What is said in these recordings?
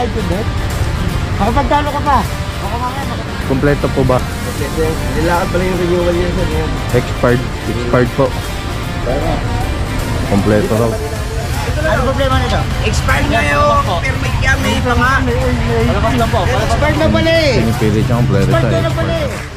makaintindi? Makapagtalo ka pa. Baka mamaya Kompleto po ba? Kompleto yan. Nilakad pala yung renewal yan sir. Expired. Expired po. Kompleto raw. ano problema nito? Expired nga yung permit yan. May pa nga. Palabas lang po. Expired na pala eh. Pinipilit niya kompleto sa Expired na pala expired. eh.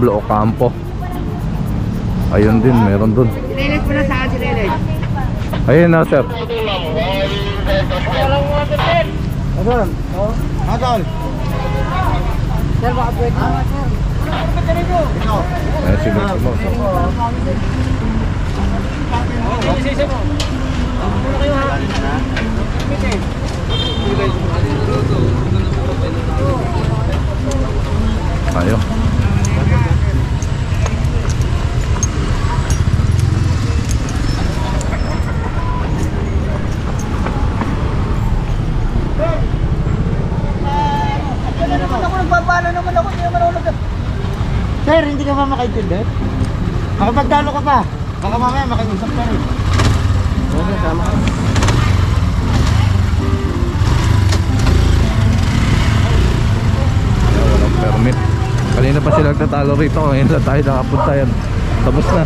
Pablo Ocampo. Ayun din, meron dun. Sinilis mo na saan sinilis? Ayun na sir. Asan? Asan? Sir, baka pwede naman sir. Ikaw. Ayun si Mr. Mo. Isa mo. Muna kayo ha. Tayo. Sir, hindi ka ba makaintindi? Makapagtalo ka pa. Baka mamaya makiusap ka rin. Okay, tama ka. Walang permit. Kanina pa sila nagtatalo rito. Ngayon na tayo nakapunta yan. Tapos na.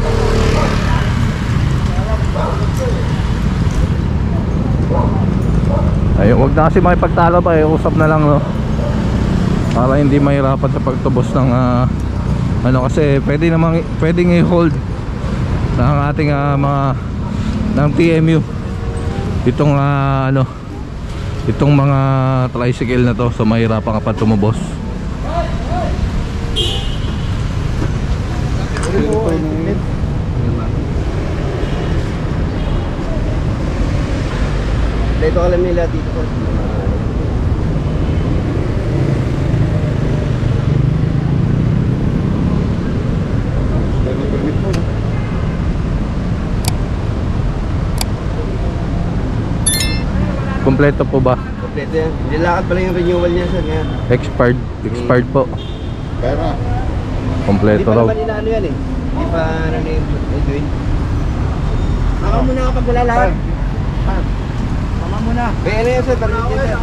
Ayun, huwag na kasi makipagtalo pa eh. Usap na lang no. Para hindi mahirapan sa pagtubos ng ano kasi pwedeng i-hold ng ating mga ng TMU itong ano itong mga tricycle na to, so mahirapan ka pa tumubos. Dito alam nila dito po. Kompleto po ba? Kompleto yan. Nilakad pala yung renewal niya sir. Expired. Expired po. Pero Kompleto hindi pa raw. naman inaano yan eh. Hindi pa ano na yung Edwin. Baka muna kapag wala lahat. Tama muna. Kaya ano yan sir, permit yan sir.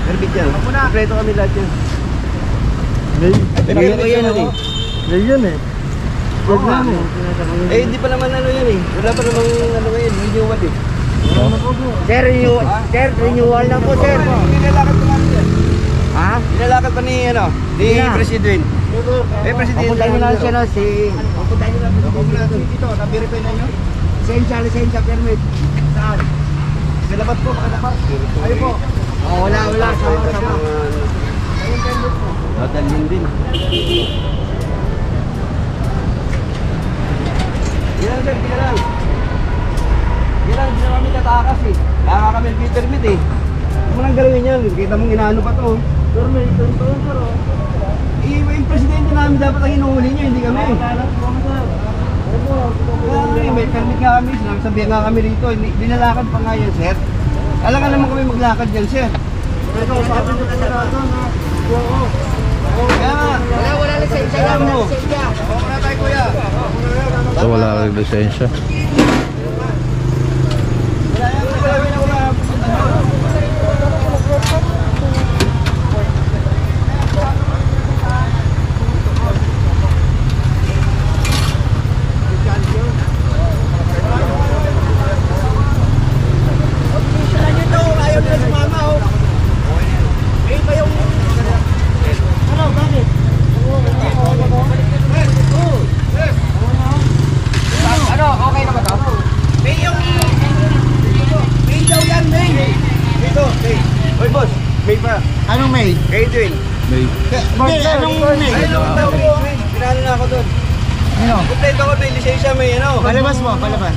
Permit yan. Kompleto kami lahat yan. Permit ko yan eh. Ngayon eh. Eh hindi pa naman ano yan eh. Wala pa namang ano ngayon, renewal eh. Sir, renewal na po sir. Nilalakad pa namin yan. Ha? Nilalakad pa ni ano, ni Yeah. President. Eh President. Pupuntahin nyo na siya no, si... Pupuntahin nyo na Dito, na-verify na nyo. lisensya, permit. Saan? Nilabat po, makalabat. Ayun po. Oh, wala. Sama. Ayun permit po. Dadalhin din. Yan sir, kailan. Kailan, hindi na kami tatakas eh. Kaya kami permit eh. Huwag mo nang galawin yan. Kita mong inaano pa to. Permit, sir. Yung presidente namin dapat ang inuuli nyo, hindi kami. Kaya may permit nga kami, sabihan nga kami rito, dinalakad pa nga yan, sir. Alam ka naman kami maglakad yan, sir. Kaya Wala lisensya Alam mo. Wala na tayo kuya. So wala rin lisensya. Ano, okay na ba ito? Kay Edwin. May Hindi, anong may? Ay, nung tao ko, pinalo na ako doon. Ano? Kompleto ko, may lisensya, may ano. Palabas mo, palabas.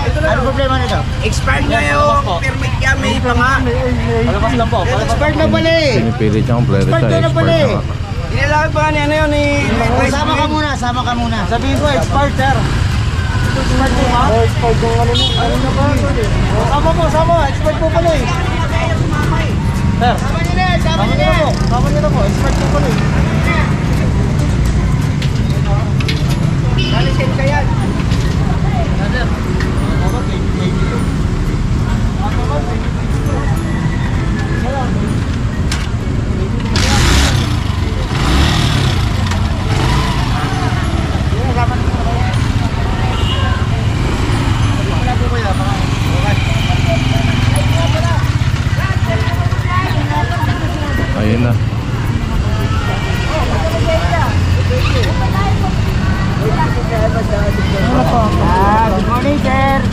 Ito na. Ano problema nito? Expired na yung permit niya, may panga. Palabas lang po. Expert na pala eh. pinipilit niya kompleto Expert siya. na Expert pala na eh. nga. Inilalagay pa nga ni ano yun, ni... Sama ka muna, sama ka muna. Sabihin ko, expert sir. Expert po ba? Expert yung ano mo. Ano na ba? Sama po, sama. Expert po pala eh. Sir. Sama nyo na, sama nyo na. Sama nyo na po, expert po pala eh. Nalisin ka yan. Ayun na. Good morning sir.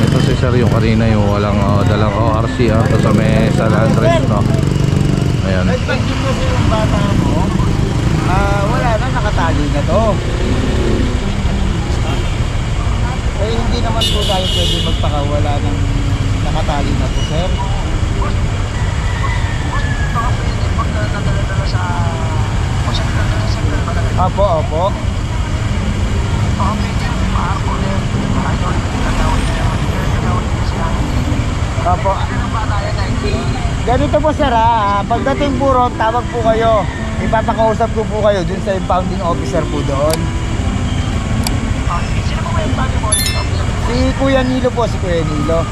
Ito si Sir yung kanina yung walang dalang ORCR to sa may San Andres, no? Ayan. Expect mo kasi yung bata mo. Wala na, nakatali na to. Eh, hindi naman po tayo pwede magpakawala ng nakatali na po, sir. Opo, opo. Opo. Ganito po sir pagdating po ron, tawag po kayo. Ipapakausap ko po kayo dun sa impounding officer po doon. Si Kuya Nilo po, si Kuya Nilo.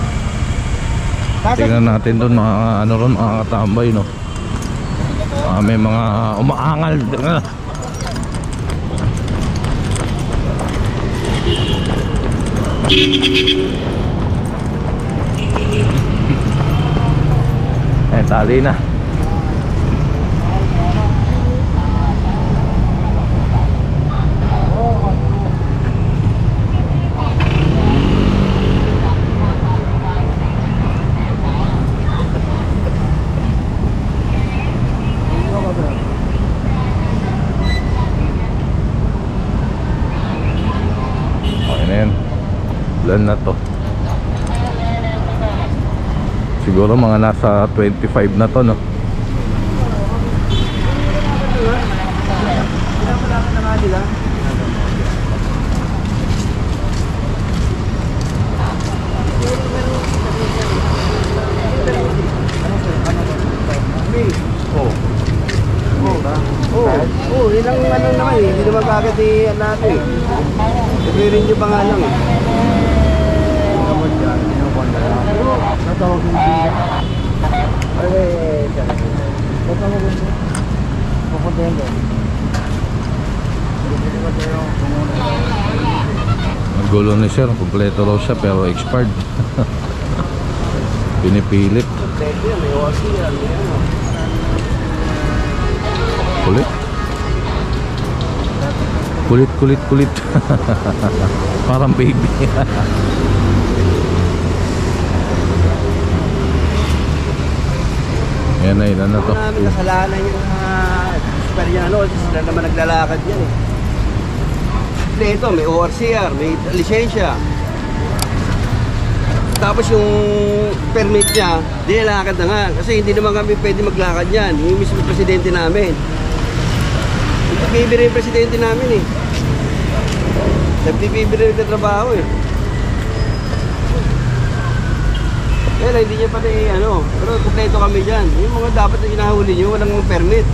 Tingnan natin doon mga ano ron, mga katambay, no? May mga umaangal. Tali na. Okay na yan. Ilan na to? Siguro mga nasa 25 na to, no? Oo, ilang ano naman eh. Hindi naman kagad natin. Nagre-renew pa nga lang eh. Ang gulo ni Sir, kompleto raw siya pero expired. Pinipilit. Kulit. Kulit, kulit, kulit. Parang baby. Yan na, ilan na to? Namin kasalanan yung mga Esperiano kasi sila naman naglalakad yan eh. Ito, may ORCR, may lisensya. Tapos yung permit niya, dinalakad na nga. Kasi hindi naman kami pwede maglakad yan. Yung mismo presidente namin. Nagpipibiri yung presidente namin eh. Nagpipibiri yung trabaho eh. Kaya hindi niya pala ano. Pero kompleto kami dyan. Yung mga dapat na ginahuli nyo, walang permit.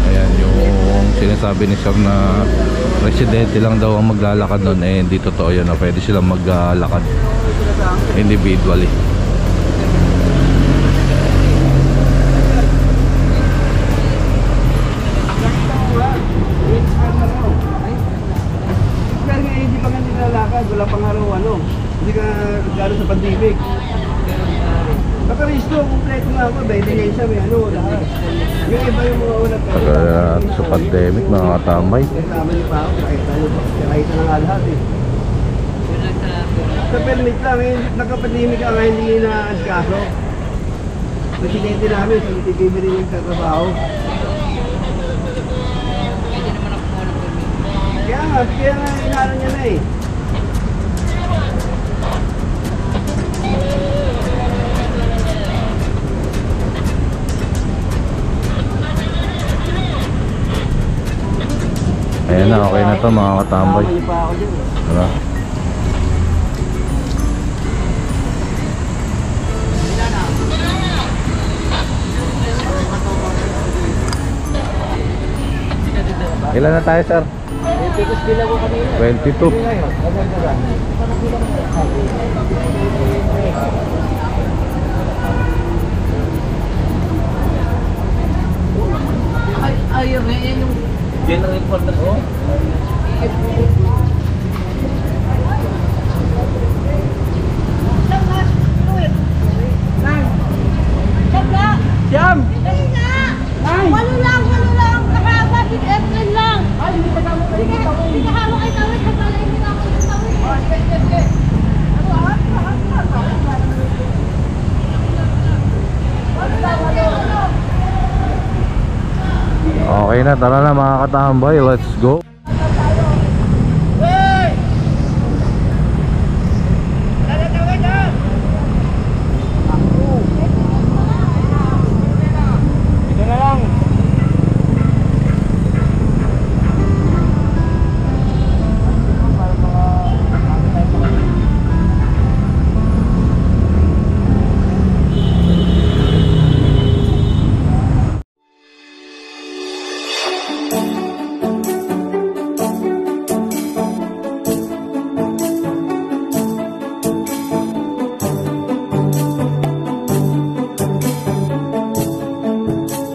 Ayan, yung sinasabi ni Sir na residente lang daw ang maglalakad nun. Eh, hindi totoo yun. Pwede silang maglalakad individually. Hindi pa nga nilalakad, wala pang araw ano. Hindi ka gano'n sa pandemic. Nakaristo, kompleto nga ako, may lisensya, may ano, lahat. Yung iba yung mga ulat. Sa pandemic, mga katambay. Tama niyo pa ako, nakita na nga lahat eh. Sa permit lang, eh, nakapatihimik ka nga hindi na-asikaso. Presidente namin, sa TTV rin yung katrabaho. Kaya nga inaano niya na eh. Ayan na, okay na to mga katambay. Tama niyo pa ako dyan eh. Diba? Ilan na tayo, sir? Tikus bill ako kanina. 22. Ngayon, Ayun na yan yung general important ko. Siyam! Walo lang. Nakabati April lang. Ay, hindi ka hawak ay tawid. Kapala hindi na ako yung tawid. Okay na, tara na mga katambay, let's go.